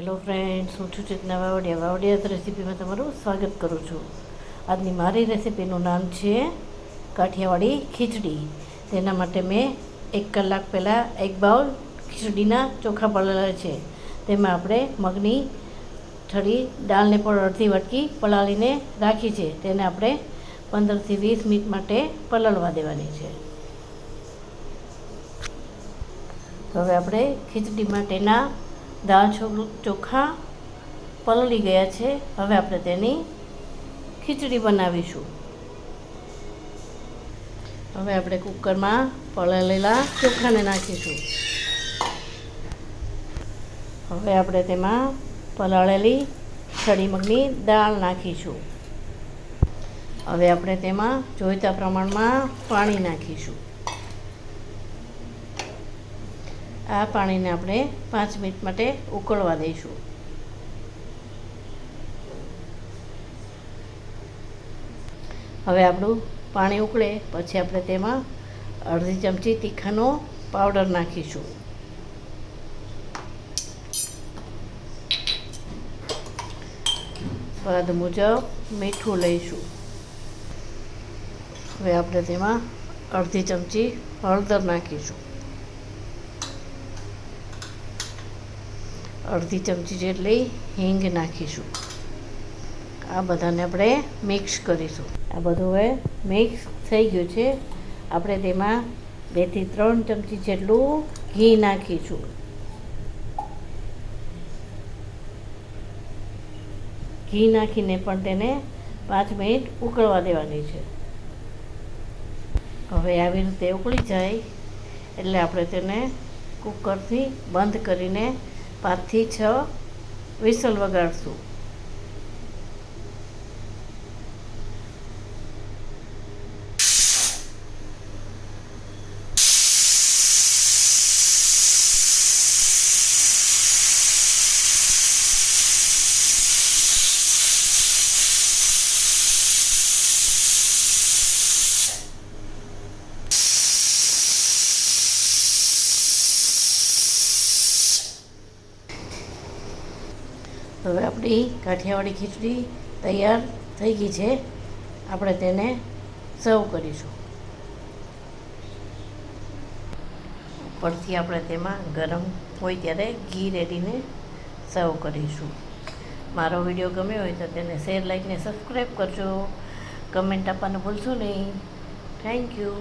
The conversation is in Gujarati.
હેલો ફ્રેન્ડ્સ, હું છું ચેતના વાવડિયા રેસીપીમાં તમારું સ્વાગત કરું છું. આજની મારી રેસીપીનું નામ છે કાઠિયાવાડી ખીચડી. તેના માટે મેં 1 કલાક પહેલાં 1 બાઉલ ખીચડીના ચોખા પલાળેલા છે. તેમાં આપણે મગની ઠરી દાળને પણ અડધી વાટકી પલાળીને રાખી છે. તેને આપણે 15થી 20 મિનિટ માટે પલાળવા દેવાની છે. હવે આપણે ખીચડી માટેના દાળ ચોખા પલળી ગયા છે. હવે આપણે તેની ખીચડી બનાવીશું. હવે આપણે કુકરમાં પલાળેલા ચોખાને નાખીશું. હવે આપણે તેમાં પલાળેલી છડી મગની દાળ નાખીશું. હવે આપણે તેમાં જોઈતા પ્રમાણમાં પાણી નાખીશું. આ પાણીને આપણે 5 મિનિટ માટે ઉકળવા દઈશું. હવે આપણું પાણી ઉકળે પછી આપણે તેમાં અડધી ચમચી તીખાનો પાવડર નાખીશું. સ્વાદ મુજબ મીઠું લઈશું. હવે આપણે તેમાં અડધી ચમચી હળદર નાખીશું. અડધી ચમચી જેટલી હિંગ નાખીશું. આ બધાને આપણે મિક્સ કરીશું. આ બધું હવે મિક્સ થઈ ગયું છે. આપણે તેમાં 2 થી 3 ચમચી જેટલું ઘી નાખીશું. ઘી નાખીને પણ તેને 5 મિનિટ ઉકળવા દેવાની છે. હવે આવી રીતે ઉકળી જાય એટલે આપણે તેને કુકરથી બંધ કરીને 5 થી 6 વિસલ વગાડશું. હવે આપણી કાઠિયાવાડી ખીચડી તૈયાર થઈ ગઈ છે. આપણે તેને સર્વ કરીશું. ઉપરથી આપણે તેમાં ગરમ હોય ત્યારે ઘી રેડીને સર્વ કરીશું. મારો વિડીયો ગમ્યો હોય તો તેને શેર, લાઈક ને સબસ્ક્રાઈબ કરજો. કમેન્ટ આપવાનું ભૂલશો નહીં. Thank you.